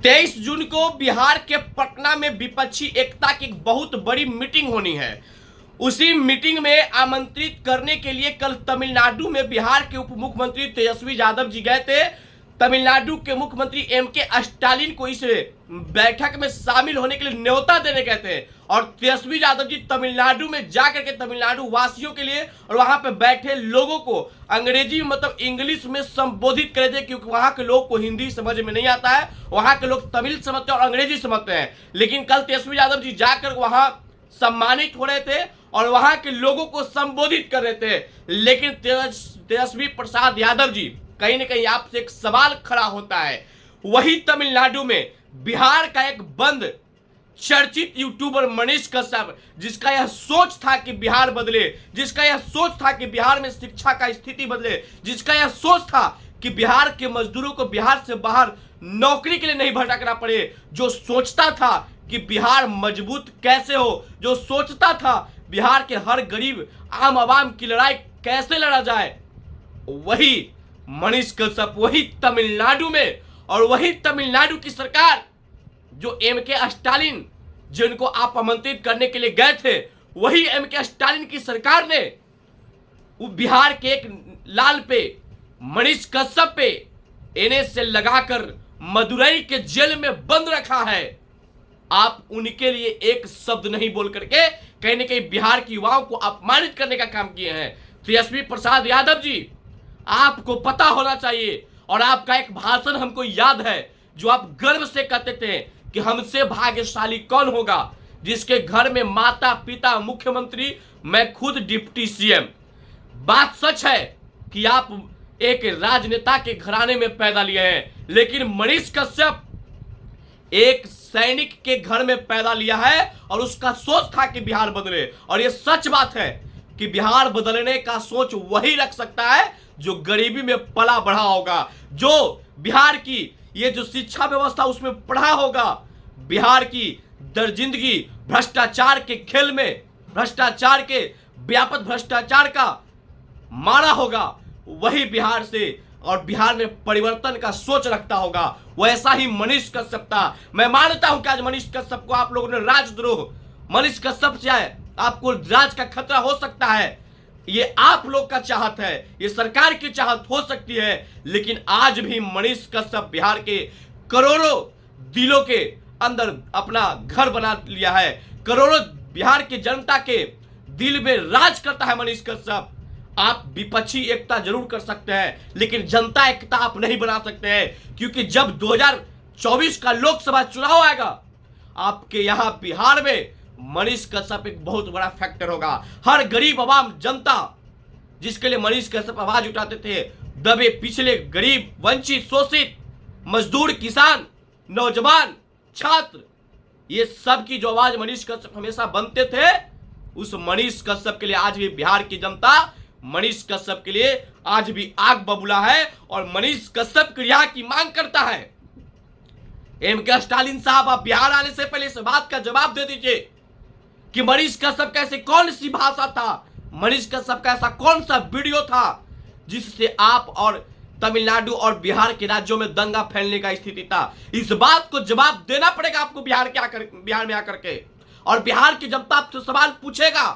23 जून को बिहार के पटना में विपक्षी एकता की एक बहुत बड़ी मीटिंग होनी है। उसी मीटिंग में आमंत्रित करने के लिए कल तमिलनाडु में बिहार के उप मुख्यमंत्री तेजस्वी यादव जी गए थे। तमिलनाडु के मुख्यमंत्री एम.के. स्टालिन को इस बैठक में शामिल होने के लिए न्योता देने गए थे और तेजस्वी यादव जी तमिलनाडु में जाकर के तमिलनाडु वासियों के लिए और वहां पे बैठे लोगों को अंग्रेजी मतलब इंग्लिश में संबोधित करे थे, क्योंकि वहां के लोग को हिंदी समझ में नहीं आता है। वहां के लोग तमिल समझते हैं और अंग्रेजी समझते हैं। लेकिन कल तेजस्वी यादव जी जाकर वहां सम्मानित हो रहे थे और वहां के लोगों को संबोधित कर रहे थे। लेकिन तेजस्वी प्रसाद यादव जी कहीं ना कहीं आपसे एक सवाल खड़ा होता है। वही तमिलनाडु में बिहार का एक बंद चर्चित यूट्यूबर मनीष कश्यप, जिसका यह सोच था कि बिहार बदले, जिसका यह सोच था कि बिहार में शिक्षा का स्थिति बदले, जिसका यह सोच था कि बिहार के मजदूरों को बिहार से बाहर नौकरी के लिए नहीं भटकना पड़े, जो सोचता था कि बिहार मजबूत कैसे हो, जो सोचता था बिहार के हर गरीब आम आवाम की लड़ाई कैसे लड़ा जाए, वही मनीष कश्यप वही तमिलनाडु में, और वही तमिलनाडु की सरकार जो एम.के. स्टालिन जिनको आप आमंत्रित करने के लिए गए थे, वही एम.के. स्टालिन की सरकार ने बिहार के एक लाल पे मनीष कश्यप पे एनएसए लगाकर मदुरई के जेल में बंद रखा है। आप उनके लिए एक शब्द नहीं बोल करके कहीं ना कहीं बिहार के युवाओं को अपमानित करने का काम किए हैं। तेजस्वी प्रसाद यादव जी, आपको पता होना चाहिए, और आपका एक भाषण हमको याद है जो आप गर्व से कहते थे कि हमसे भाग्यशाली कौन होगा जिसके घर में माता पिता मुख्यमंत्री, मैं खुद डिप्टी सीएम। बात सच है कि आप एक राजनेता के घराने में पैदा लिए हैं, लेकिन मनीष कश्यप एक सैनिक के घर में पैदा लिया है और उसका सोच था कि बिहार बदले। और यह सच बात है कि बिहार बदलने का सोच वही रख सकता है जो गरीबी में पला बढ़ा होगा, जो बिहार की ये जो शिक्षा व्यवस्था उसमें पढ़ा होगा, बिहार की दरजिंदगी भ्रष्टाचार के खेल में, भ्रष्टाचार के व्यापक भ्रष्टाचार का मारा होगा, वही बिहार से और बिहार में परिवर्तन का सोच रखता होगा। वैसा ही मनीष कश्यप था। मैं मानता हूं कि आज मनीष कश्यप को आप लोगों ने राजद्रोह, मनीष कश्यप से आपको राज का खतरा हो सकता है, ये आप लोग का चाहत है, ये सरकार की चाहत हो सकती है, लेकिन आज भी मनीष कश्यप बिहार के करोड़ों दिलों के अंदर अपना घर बना लिया है। करोड़ों बिहार की जनता के दिल में राज करता है मनीष कश्यप। आप विपक्षी एकता जरूर कर सकते हैं, लेकिन जनता एकता आप नहीं बना सकते हैं, क्योंकि जब 2024 का लोकसभा चुनाव आएगा, आपके यहां बिहार में मनीष कश्यप एक बहुत बड़ा फैक्टर होगा। हर गरीब आवाम जनता जिसके लिए मनीष कश्यप आवाज उठाते थे, दबे पिछले गरीब वंचित शोषित मजदूर किसान नौजवान छात्र, ये सब की जो आवाज मनीष कश्यप हमेशा बनते थे, उस मनीष कश्यप के लिए आज भी बिहार की जनता मनीष कश्यप के लिए आज भी आग बबूला है और मनीष कश्यप की रिहा की मांग करता है। एम.के. स्टालिन साहब, आप बिहार आने से पहले इस बात का जवाब दे दीजिए कि मनीष कश्यप का ऐसी कौन सी भाषा था, मनीष कश्यप का ऐसा कौन सा वीडियो था जिससे आप और तमिलनाडु और बिहार के राज्यों में दंगा फैलने का स्थिति था। इस बात को जवाब देना पड़ेगा आपको बिहार में आकर के, और बिहार की जनता आपसे सवाल पूछेगा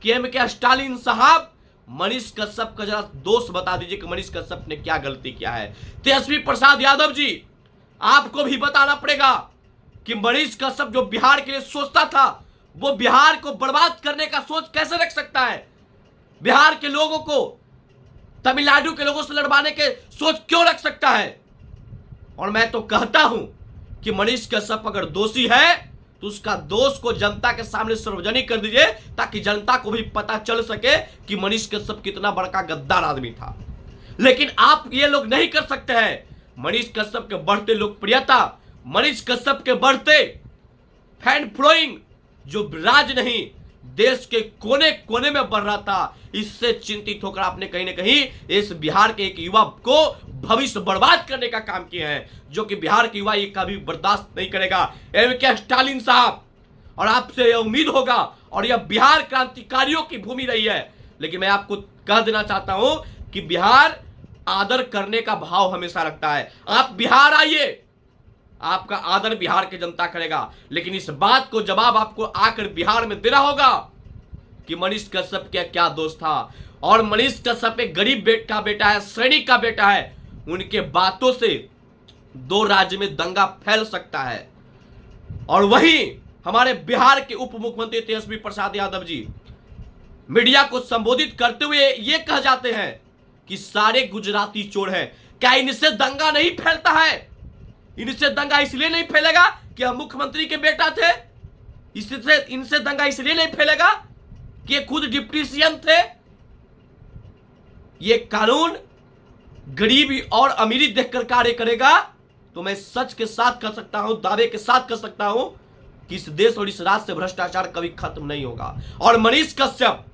कि एम.के. स्टालिन साहब, मनीष कश्यप का जरा दोष बता दीजिए कि मनीष कश्यप ने क्या गलती किया है। तेजस्वी प्रसाद यादव जी, आपको भी बताना पड़ेगा कि मनीष कश्यप जो बिहार के लिए सोचता था, वो बिहार को बर्बाद करने का सोच कैसे रख सकता है। बिहार के लोगों को तमिलनाडु के लोगों से लड़वाने के सोच क्यों रख सकता है। और मैं तो कहता हूं कि मनीष कश्यप अगर दोषी है तो उसका दोष को जनता के सामने सार्वजनिक कर दीजिए, ताकि जनता को भी पता चल सके कि मनीष कश्यप कितना बड़ा गद्दार आदमी था। लेकिन आप ये लोग नहीं कर सकते हैं। मनीष कश्यप के बढ़ते लोकप्रियता, मनीष कश्यप के बढ़ते फैन फॉलोइंग, जो राज नहीं देश के कोने कोने में बढ़ रहा था, इससे चिंतित होकर आपने कहीं ना कहीं इस बिहार के एक युवा को भविष्य बर्बाद करने का काम किया है, जो कि बिहार के युवा ये कभी बर्दाश्त नहीं करेगा। एम.के. स्टालिन साहब, और आपसे यह उम्मीद होगा, और यह बिहार क्रांतिकारियों की भूमि रही है, लेकिन मैं आपको कह देना चाहता हूं कि बिहार आदर करने का भाव हमेशा रखता है। आप बिहार आइए, आपका आदर बिहार की जनता करेगा। लेकिन इस बात को जवाब आपको आकर बिहार में देना होगा कि मनीष कश्यप का क्या दोष था। और मनीष कश्यप एक गरीब का बेटा है, सैनिक का बेटा है। उनके बातों से 2 राज्य में दंगा फैल सकता है। और वहीं हमारे बिहार के उप मुख्यमंत्री तेजस्वी प्रसाद यादव जी मीडिया को संबोधित करते हुए ये कह जाते हैं कि सारे गुजराती चोर हैं। क्या इनसे दंगा नहीं फैलता है? इनसे दंगा इसलिए नहीं फैलेगा कि हम मुख्यमंत्री के बेटा थे। इनसे दंगा इसलिए नहीं फैलेगा कि ये खुद डिप्टी सीएम थे। ये कानून गरीबी और अमीरी देखकर कार्य करेगा तो मैं सच के साथ कह सकता हूं, दावे के साथ कह सकता हूं कि इस देश और इस राज्य से भ्रष्टाचार कभी खत्म नहीं होगा। और मनीष कश्यप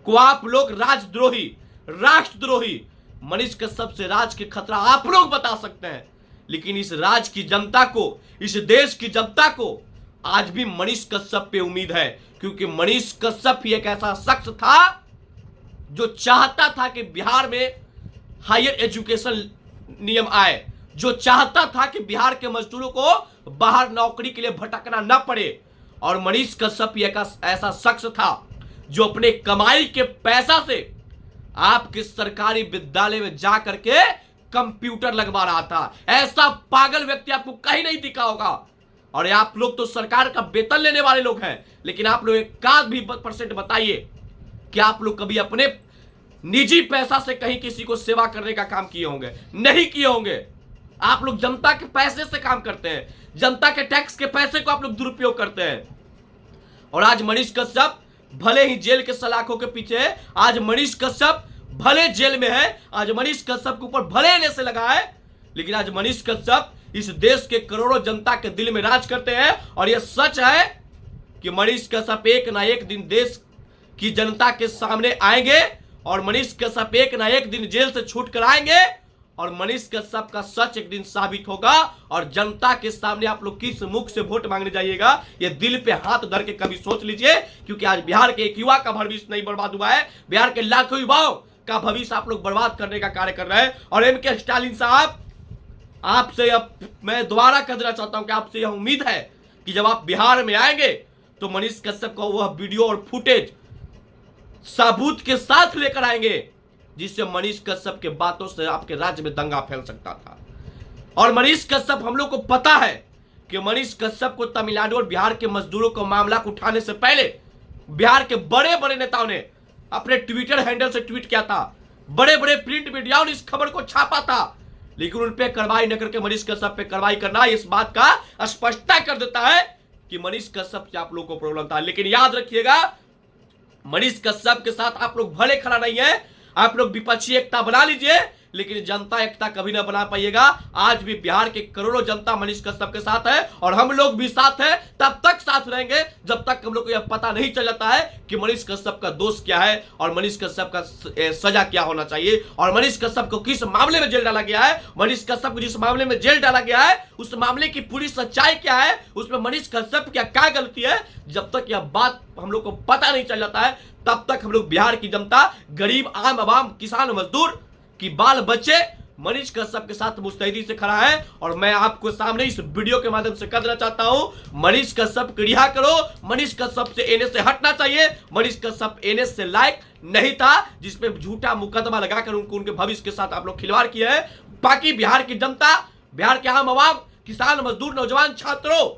को आप लोग राजद्रोही, राष्ट्रद्रोही, मनीष कश्यप से राज के खतरा आप लोग बता सकते हैं। लेकिन इस राज्य की जनता को, इस देश की जनता को आज भी मनीष कश्यप पे उम्मीद है, क्योंकि मनीष कश्यप ही एक ऐसा शख्स था जो चाहता था कि बिहार में हायर एजुकेशन नियम आए, जो चाहता था कि बिहार के मजदूरों को बाहर नौकरी के लिए भटकना न पड़े। और मनीष कश्यप एक ऐसा शख्स था जो अपने कमाई के पैसा से आपके सरकारी विद्यालय में जा करके कंप्यूटर लगवा रहा था। ऐसा पागल व्यक्ति आपको कहीं नहीं दिखा होगा। और आप लोग तो सरकार का वेतन लेने वाले लोग हैं, लेकिन आप लोग 1% बताइए कि आप लोग कभी अपने निजी पैसा से कहीं किसी को सेवा करने का काम किए होंगे? नहीं किए होंगे। आप लोग जनता के पैसे से काम करते हैं, जनता के टैक्स के पैसे को आप लोग दुरुपयोग करते हैं। और आज मनीष कश्यप भले ही जेल के सलाखों के पीछे है, आज मनीष कश्यप भले जेल में है, आज मनीष कश्यप के ऊपर भले एनएसए लगा है, लेकिन आज मनीष कश्यप इस देश के करोड़ों जनता के दिल में राज करते हैं। और यह सच है कि मनीष कश्यप एक ना एक दिन देश की जनता के सामने आएंगे और मनीष कश्यप एक ना एक दिन जेल से छूट कर आएंगे और मनीष कश्यप का सच एक दिन साबित होगा। और जनता के सामने आप लोग किस मुख से वोट मांगने जाइएगा, ये दिल पे हाथ धर के कभी सोच लीजिए, क्योंकि आज बिहार के एक युवा का भविष्य नहीं बर्बाद हुआ है, बिहार के लाखों युवाओं का भविष्य आप लोग बर्बाद करने का कार्य कर रहे हैं। और एम.के. स्टालिन साहब, आपसे अब मैं दोबारा कह देना चाहता हूं कि आपसे यह उम्मीद है कि जब आप बिहार में आएंगे तो मनीष कश्यप का वह वीडियो और फुटेज सबूत के साथ लेकर आएंगे, जिससे मनीष कश्यप के बातों से आपके राज्य में दंगा फैल सकता था। और मनीष कश्यप, हम लोग को पता है कि मनीष कश्यप को तमिलनाडु और बिहार के मजदूरों को मामला को उठाने से पहले बिहार के बड़े बड़े नेताओं ने अपने ट्विटर हैंडल से ट्वीट किया था, बड़े बड़े प्रिंट मीडिया ने इस खबर को छापा था, लेकिन उन पे कार्रवाई न करके मनीष कश्यप पे कार्रवाई करना इस बात का स्पष्टता कर देता है कि मनीष कश्यप से आप लोगों को प्रॉब्लम था। लेकिन याद रखिएगा, मनीष कश्यप के साथ आप लोग भले खड़ा नहीं है, आप लोग विपक्षी एकता बना लीजिए, लेकिन जनता एकता कभी ना बना पाइएगा। आज भी बिहार के करोड़ों जनता मनीष कश्यप के साथ है और हम लोग भी साथ हैं, तब तक साथ रहेंगे जब तक हम लोग को यह पता नहीं चल जाता है कि मनीष कश्यप का दोष क्या है और मनीष कश्यप का सजा क्या होना चाहिए और मनीष कश्यप को किस मामले में जेल डाला गया है, मनीष कश्यप को जिस मामले में जेल डाला गया है उस मामले की पूरी सच्चाई क्या है, उसमें मनीष कश्यप की क्या गलती है। जब तक यह बात हम लोग को पता नहीं चल जाता है तब तक हम लोग बिहार की जनता, गरीब आम आवाम, किसान मजदूर कि बाल बच्चे मनीष कश्यप के साथ मुस्तैदी से खड़ा है। और मैं आपको सामने इस वीडियो के माध्यम से कह देना चाहता हूं, मनीष कश्यप को रिहा करो, मनीष कश्यप से एनएसए हटना चाहिए। मनीष कश्यप एनएसए लायक नहीं था, जिसमें झूठा मुकदमा लगाकर उनके भविष्य के साथ आप लोग खिलवाड़ किए हैं। बाकी बिहार की जनता, बिहार के आम आवाम, किसान मजदूर, नौजवान, छात्रों,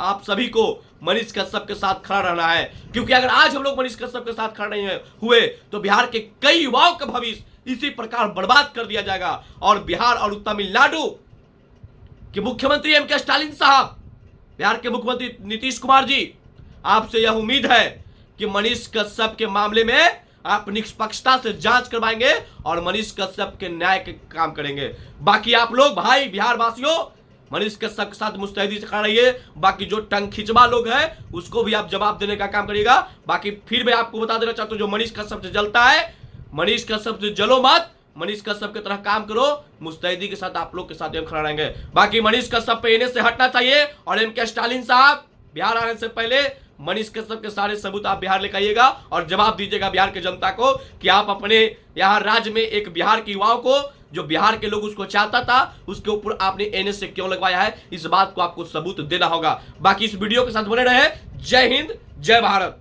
आप सभी को मनीष कश्यप के साथ खड़ा रहना है, क्योंकि अगर आज हम लोग मनीष कश्यप के साथ खड़े नहीं हुए तो बिहार के कई युवाओं का भविष्य इसी प्रकार बर्बाद कर दिया जाएगा। और बिहार और तमिलनाडु के मुख्यमंत्री एम.के. स्टालिन साहब, बिहार के मुख्यमंत्री नीतीश कुमार जी, आपसे यह उम्मीद है कि मनीष कश्यप के मामले में आप निष्पक्षता से जांच करवाएंगे और मनीष कश्यप के न्याय के काम करेंगे। बाकी आप लोग भाई बिहार वासियों, मनीष कश्यप के साथ मुस्तैदी से खड़ा रहिए। बाकी जो टंग खिंचवा लोग हैं उसको भी आप जवाब देने का काम करिएगा। बाकी फिर मैं आपको बता देना चाहता हूं, जो मनीष कश्यप से जलता है, मनीष कश्यप से जलो मत, मनीष कश्यप की तरह काम करो, मुस्तैदी के साथ आप लोग के साथ हम खड़ा रहेंगे। बाकी मनीष कश्यप पे एनएसए हटना चाहिए और एम.के. स्टालिन साहब, बिहार आने से पहले मनीष कश्यप के सारे सबूत आप बिहार लेकर आइएगा और जवाब दीजिएगा बिहार की जनता को कि आप अपने यहाँ राज्य में एक बिहार के युवाओं को जो बिहार के लोग उसको चाहता था, उसके ऊपर आपने एनएस से क्यों लगवाया है? इस बात को आपको सबूत देना होगा। बाकी इस वीडियो के साथ बने रहे। जय हिंद, जय भारत।